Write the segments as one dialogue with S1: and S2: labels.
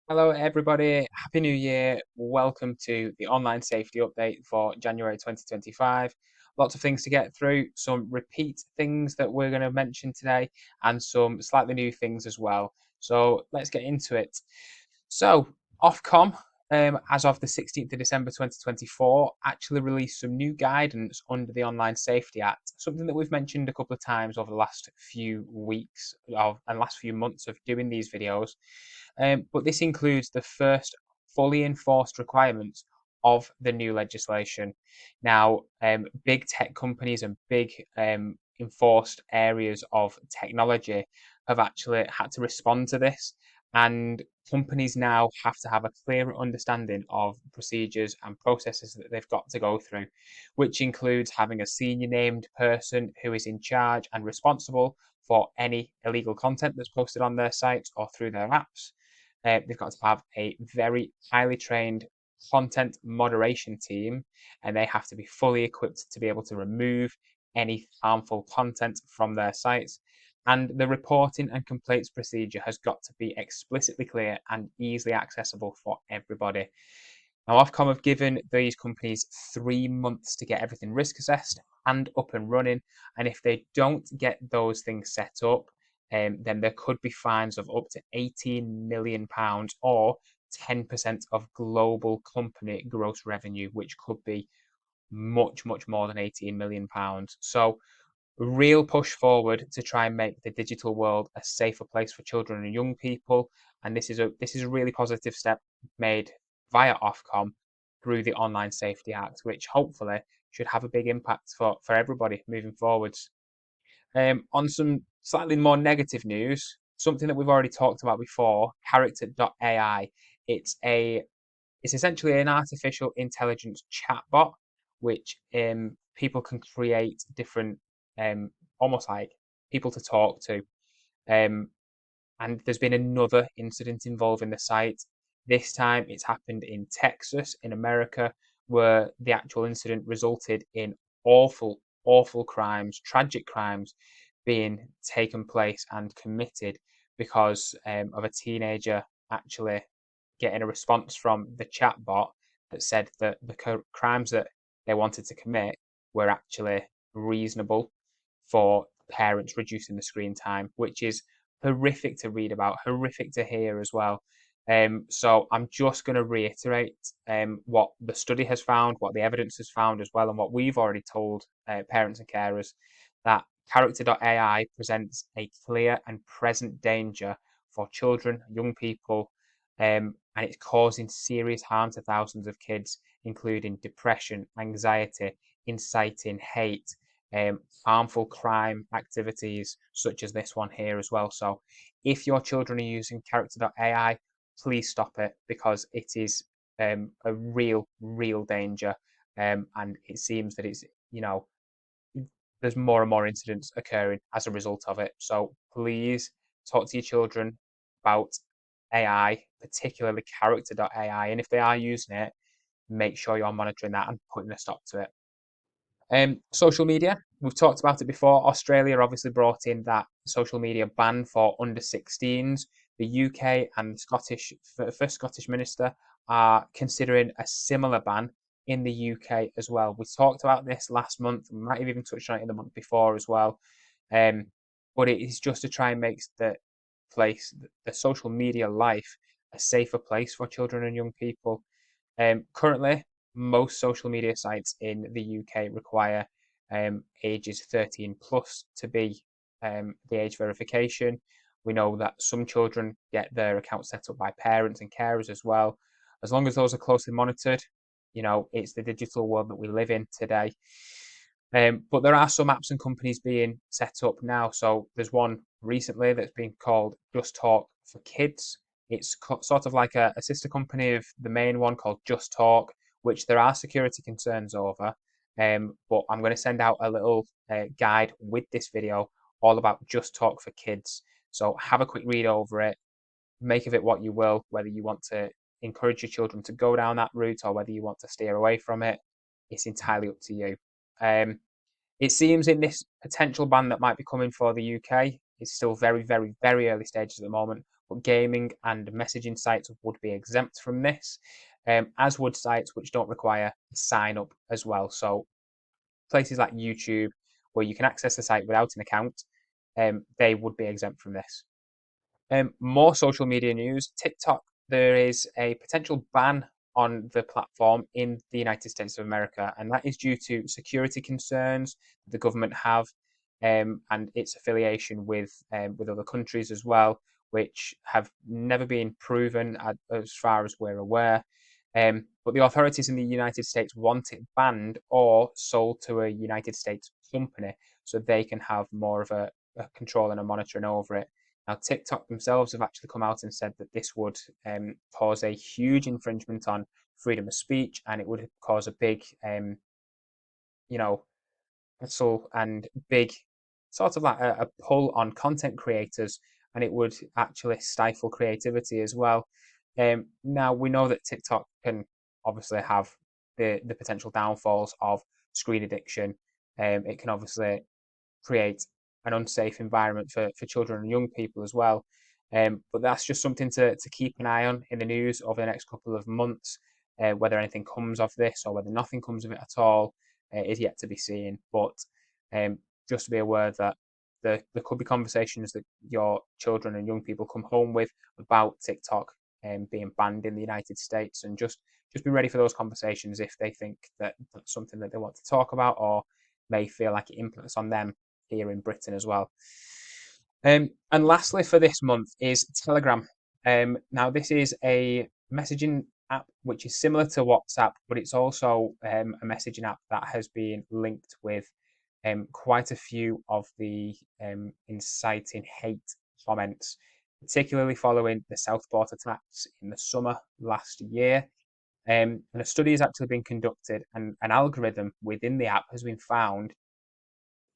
S1: Hello, everybody. Happy New Year. Welcome to the online safety update for January 2025. Lots of things to get through, some repeat things that we're going to mention today, and some slightly new things as well. So let's get into it. So, Ofcom, as of the 16th of December 2024, actually released some new guidance under the Online Safety Act, something that we've mentioned a couple of times over the last few weeks and last few months of doing these videos. But this includes the first fully enforced requirements of the new legislation. Now, big tech companies and big enforced areas of technology have actually had to respond to this, and companies now have to have a clearer understanding of procedures and processes that they've got to go through, which includes having a senior named person who is in charge and responsible for any illegal content that's posted on their sites or through their apps. They've got to have a very highly trained content moderation team, and they have to be fully equipped to be able to remove any harmful content from their sites. And the reporting and complaints procedure has got to be explicitly clear and easily accessible for everybody. Now, Ofcom have given these companies 3 months to get everything risk assessed and up and running. And if they don't get those things set up, then there could be fines of up to £18 million or 10% of global company gross revenue, which could be much, much more than £18 million. So, real push forward to try and make the digital world a safer place for children and young people. And this is a really positive step made via Ofcom through the Online Safety Act, which hopefully should have a big impact for everybody moving forwards. On some slightly more negative news, something that we've already talked about before, Character.ai. It's a it's essentially an artificial intelligence chatbot, which people can create different, almost like people to talk to. Um, and there's been another incident involving the site. This time it's happened in Texas, in America, where the actual incident resulted in awful, awful crimes, tragic crimes being taken place and committed because of a teenager actually getting a response from the chatbot that said that the crimes that they wanted to commit were actually reasonable for parents reducing the screen time, which is horrific to read about, horrific to hear as well. So I'm just going to reiterate what the study has found, what the evidence has found as well, and what we've already told parents and carers, that Character.ai presents a clear and present danger for children, young people, and it's causing serious harm to thousands of kids, including depression, anxiety, inciting hate, harmful crime activities such as this one here as well. So if your children are using Character.ai, please stop it, because it is a real, real danger. And it seems that there's more and more incidents occurring as a result of it. So please talk to your children about AI, particularly Character.ai. And if they are using it, make sure you're monitoring that and putting a stop to it. Social media, we've talked about it before. Australia obviously brought in that social media ban for under 16s. The UK and the first Scottish minister are considering a similar ban in the UK as well. We talked about this last month. We might have even touched on it in the month before as well. Um, but it is just to try and make the social media life, a safer place for children and young people. Currently, most social media sites in the UK require ages 13 plus to be the age verification. We know that some children get their accounts set up by parents and carers as well. As long as those are closely monitored, it's the digital world that we live in today. But there are some apps and companies being set up now. So there's one recently that's been called Just Talk for Kids. It's sort of like a sister company of the main one called Just Talk, which there are security concerns over. But I'm going to send out a little guide with this video all about Just Talk for Kids. So have a quick read over it, make of it what you will, whether you want to encourage your children to go down that route or whether you want to steer away from it. It's entirely up to you. Um, it seems in this potential ban that might be coming for the UK, it's still very, very, very early stages at the moment, but gaming and messaging sites would be exempt from this, as would sites which don't require sign up as well. So places like YouTube, where you can access the site without an account, they would be exempt from this. More social media news. TikTok, there is a potential ban on the platform in the United States of America, and that is due to security concerns the government have, and its affiliation with other countries as well, which have never been proven as far as we're aware. But the authorities in the United States want it banned or sold to a United States company so they can have more of a control and a monitoring over it. Now, TikTok themselves have actually come out and said that this would cause a huge infringement on freedom of speech, and it would cause a big, you know, hustle and big sort of like a pull on content creators, and it would actually stifle creativity as well. Now we know that TikTok can obviously have the potential downfalls of screen addiction. It can obviously create an unsafe environment for children and young people as well. But that's just something to keep an eye on in the news over the next couple of months. Whether anything comes of this or whether nothing comes of it at all is yet to be seen. But um, just to be aware that there could be conversations that your children and young people come home with about TikTok being banned in the United States, and just be ready for those conversations if they think that that's something that they want to talk about or may feel like it impacts on them here in Britain as well. And lastly, for this month is Telegram. Now, this is a messaging app which is similar to WhatsApp, but it's also a messaging app that has been linked with quite a few of the inciting hate comments, particularly following the Southport attacks in the summer last year. And a study has actually been conducted, and an algorithm within the app has been found,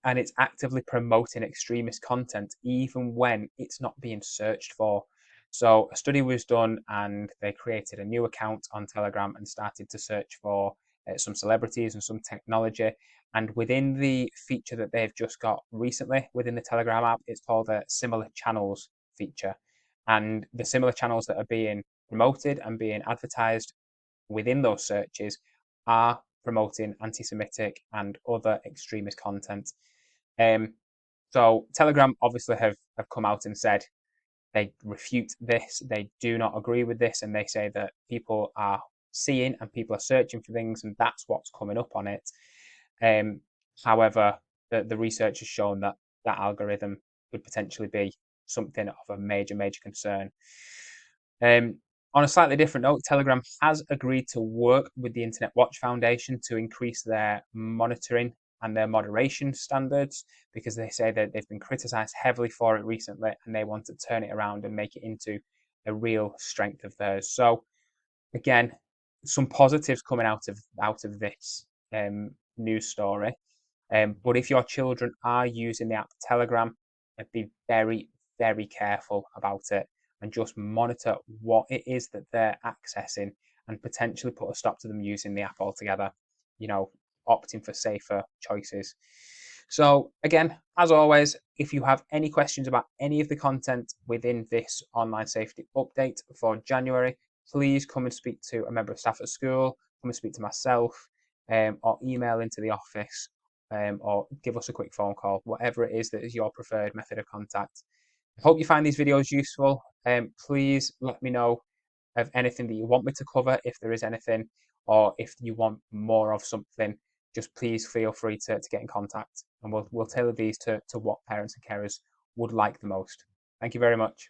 S1: and it's actively promoting extremist content even when it's not being searched for. So a study was done, and they created a new account on Telegram and started to search for some celebrities and some technology. And within the feature that they've just got recently within the Telegram app, it's called a similar channels feature. And the similar channels that are being promoted and being advertised within those searches are promoting anti-Semitic and other extremist content. Um, so Telegram obviously have come out and said they refute this. They do not agree with this, and they say that people are seeing and people are searching for things, and that's what's coming up on it. Um, However, the research has shown that that algorithm could potentially be something of a major concern. Um, on a slightly different note, Telegram has agreed to work with the Internet Watch Foundation to increase their monitoring and their moderation standards, because they say that they've been criticized heavily for it recently, and they want to turn it around and make it into a real strength of theirs. So again, some positives coming out of this news story. But if your children are using the app Telegram, be very careful about it, and just monitor what it is that they're accessing, and potentially put a stop to them using the app altogether. You know, opting for safer choices. So again, as always, if you have any questions about any of the content within this online safety update for January, please come and speak to a member of staff at school, come and speak to myself, or email into the office, or give us a quick phone call, whatever it is that is your preferred method of contact. I hope you find these videos useful. Please let me know of anything that you want me to cover, if there is anything, or if you want more of something, just please feel free to get in contact, and we'll tailor these to what parents and carers would like the most. Thank you very much.